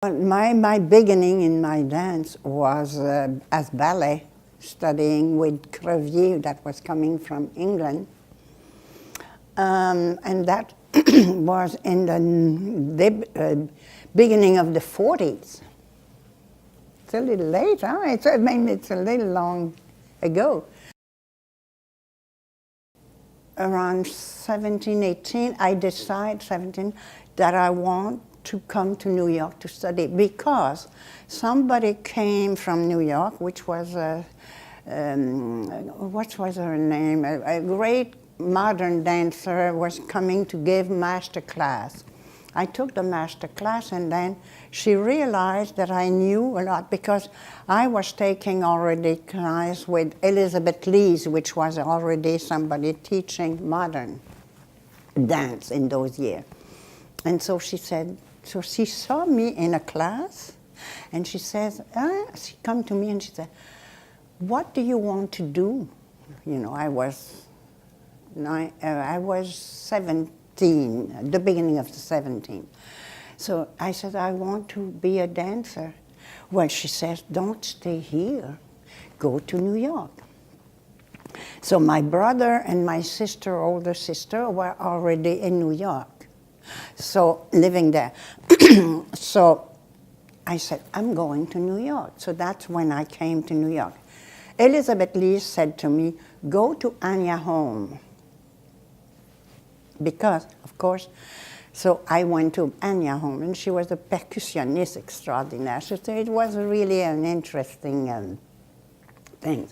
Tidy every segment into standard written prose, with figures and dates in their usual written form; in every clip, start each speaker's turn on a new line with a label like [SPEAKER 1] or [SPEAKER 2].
[SPEAKER 1] My beginning in my dance was as ballet, studying with Crevier, that was coming from England. And that was in the beginning of the 40s. It's a little late, huh? It's a little long ago. Around 17, 18, I decided, 17, that I want to come to New York to study, because somebody came from New York, which was, what was her name? A great modern dancer was coming to give master class. I took the master class, and then she realized that I knew a lot, because I was taking already class with Elizabeth Lees, which was already somebody teaching modern dance in those years. And so she said, so she saw me in a class, and she says, she come to me and she said, what do you want to do? You know, I was 17, at the beginning of the 17. So I said, I want to be a dancer. Well, she says, don't stay here, go to New York. So my brother and my sister, older sister, were already in New York, so living there. So I said, I'm going to New York. So that's when I came to New York. Elizabeth Lee said to me, go to Anya Home. Because, of course, so I went to Anya Home, and she was a percussionist extraordinaire. So it was really an interesting thing.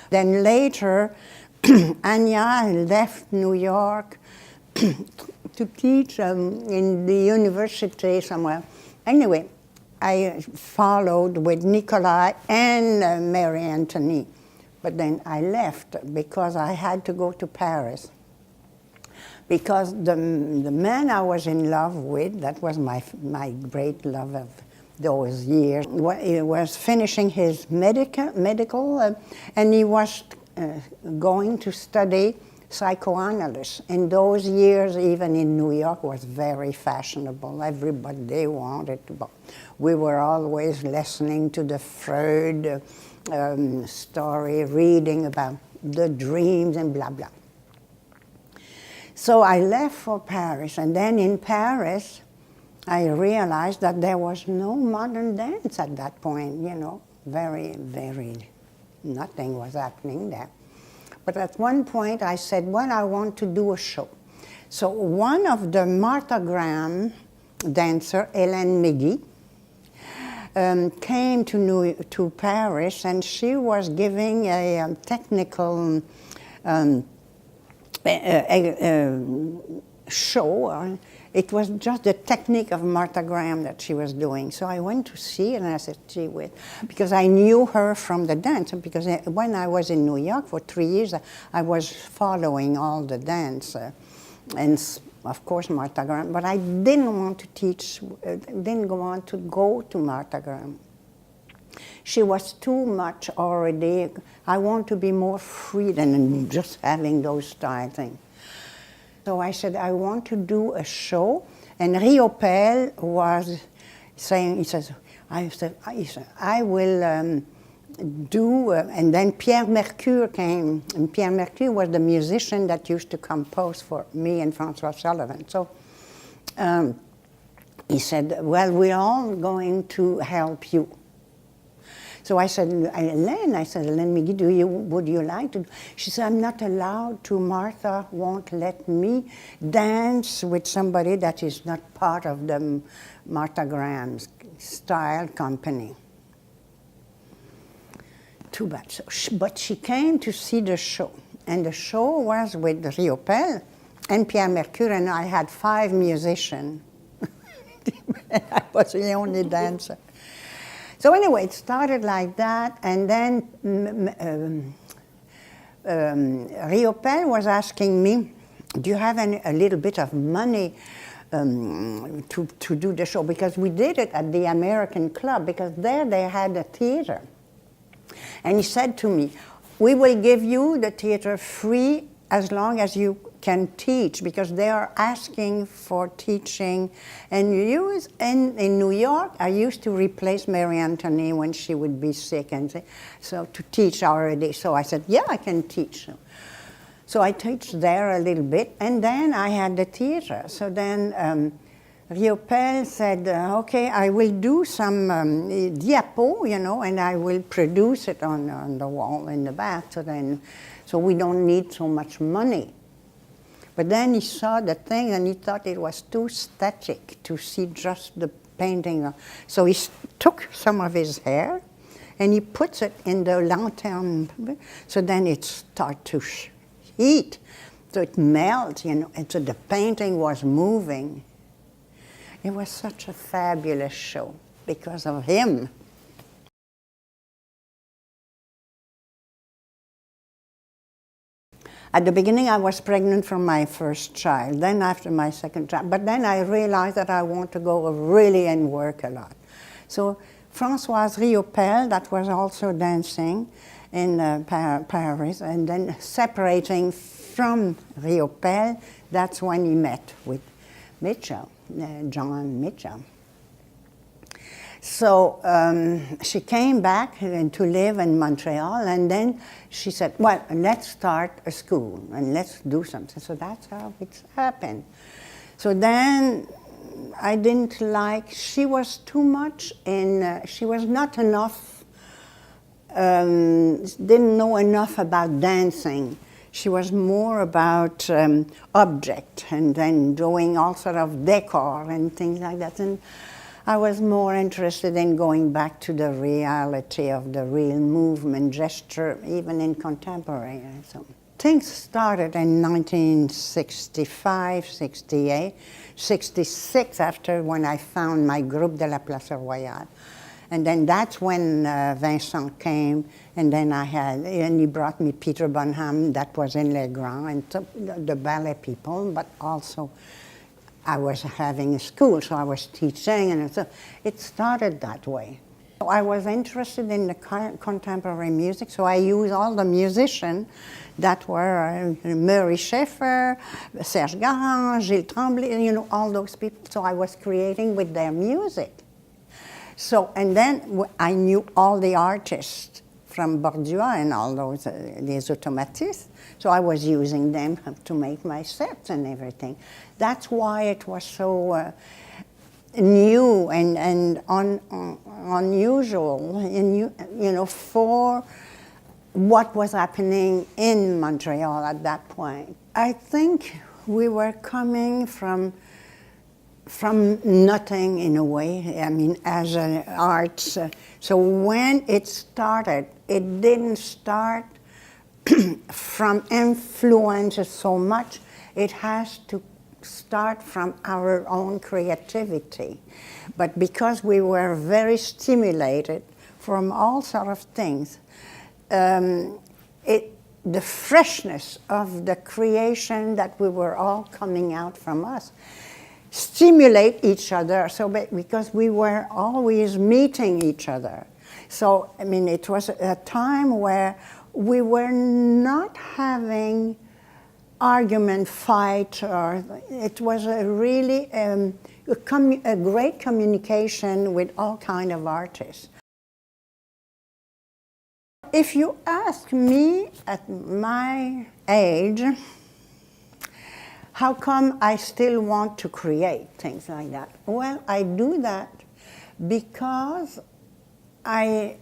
[SPEAKER 1] Then later, Anya left New York to teach in the university somewhere. Anyway, I followed with Nikolai and Mary Anthony. But then I left because I had to go to Paris. Because the man I was in love with, that was my great love of those years, he was finishing his medical and he was going to study psychoanalysis. In those years, even in New York, was very fashionable. Everybody, they wanted to. We were always listening to the Freud story, reading about the dreams and blah, blah. So I left for Paris, and then in Paris, I realized that there was no modern dance at that point, you know, very, nothing was happening there. But at one point I said, well, I want to do a show. So one of the Martha Graham dancer, Hélène Megui, came to Paris, and she was giving a technical show. It was just the technique of Martha Graham that she was doing. So I went to see it, and I said, gee whiz, because I knew her from the dance, because when I was in New York for 3 years, I was following all the dance, and of course Martha Graham, but I didn't want to teach, didn't want to go to Martha Graham. She was too much already. I want to be more free than just having those style things. So I said, I want to do a show, and Riopel was saying, he said, I will do, and then Pierre Mercure came, and Pierre Mercure was the musician that used to compose for me and Francois Sullivan. So he said, well, we're all going to help you. So I said, Hélène Megui, would you like to? She said, I'm not allowed to. Martha won't let me dance with somebody that is not part of the Martha Graham's style company. Too bad. So but she came to see the show, and the show was with Riopel and Pierre Mercure, and I had 5 musicians. I was the only dancer. So anyway, it started like that, and then Riopel was asking me, do you have a little bit of money to do the show? Because we did it at the American Club, because there they had a theater. And he said to me, we will give you the theater free as long as you can teach, because they are asking for teaching. And in New York, I used to replace Mary Anthony when she would be sick, and so to teach already. So I said, yeah, I can teach. So I teach there a little bit, and then I had the theater. So then Riopelle said, okay, I will do some diapo, and I will produce it on the wall in the back, so we don't need so much money. But then he saw the thing and he thought it was too static to see just the painting. So he took some of his hair and he puts it in the lantern, so then it started to heat, so it melts, and so the painting was moving. It was such a fabulous show because of him. At the beginning, I was pregnant from my first child, then after my second child. But then I realized that I want to go really and work a lot. So Françoise Riopelle, that was also dancing in Paris, and then separating from Riopelle, that's when he met with Mitchell. Jeanne Mitchell. So she came back to live in Montreal, and then she said, well, let's start a school and let's do something. So that's how it happened. So then I didn't like, she was too much she was not enough, didn't know enough about dancing. She was more about object, and then doing all sort of decor and things like that. And I was more interested in going back to the reality of the real movement, gesture, even in contemporary. So things started in 1965, 68, 66, after when I found my groupe de la Place Royale. And then that's when Vincent came, and then and he brought me Peter Bonham, that was in Les Grands, and the ballet people, but also I was having a school, so I was teaching, and so it started that way. So I was interested in the contemporary music, so I used all the musicians that were Murray Schaeffer, Serge Garand, Gilles Tremblay, all those people, so I was creating with their music. So, and then I knew all the artists from Bourdieu and all those, les automatistes, so I was using them to make my sets and everything. That's why it was so new and unusual, for what was happening in Montreal at that point. I think we were coming from nothing in a way, as an arts. So when it started, it didn't start from influences so much. It has to start from our own creativity. But because we were very stimulated from all sort of things, the freshness of the creation that we were all coming out from us stimulate each other, so because we were always meeting each other. So, it was a time where we were not having argument, fight, or it was a really a great communication with all kinds of artists. If you ask me at my age, how come I still want to create things like that? Well, I do that because I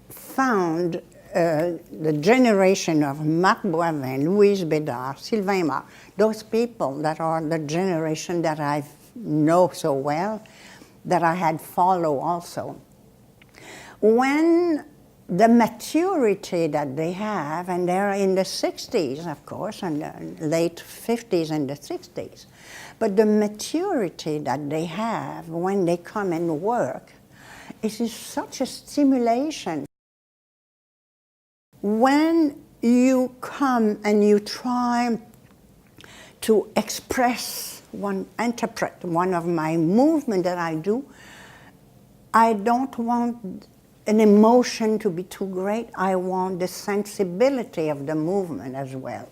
[SPEAKER 1] found the generation of Marc Boivin, Louise Bédard, Sylvain Marc, those people that are the generation that I know so well, that I had followed also. When the maturity that they have, and they're in the 60s, of course, and the late 50s and the 60s, but the maturity that they have when they come and work, it is such a stimulation. When you come and you try to interpret one of my movements that I do, I don't want an emotion to be too great. I want the sensibility of the movement as well.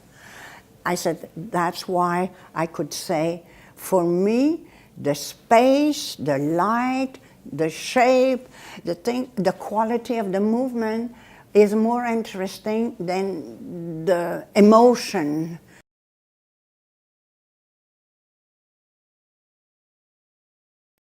[SPEAKER 1] I said, that's why I could say, for me, the space, the light, the shape, the quality of the movement is more interesting than the emotion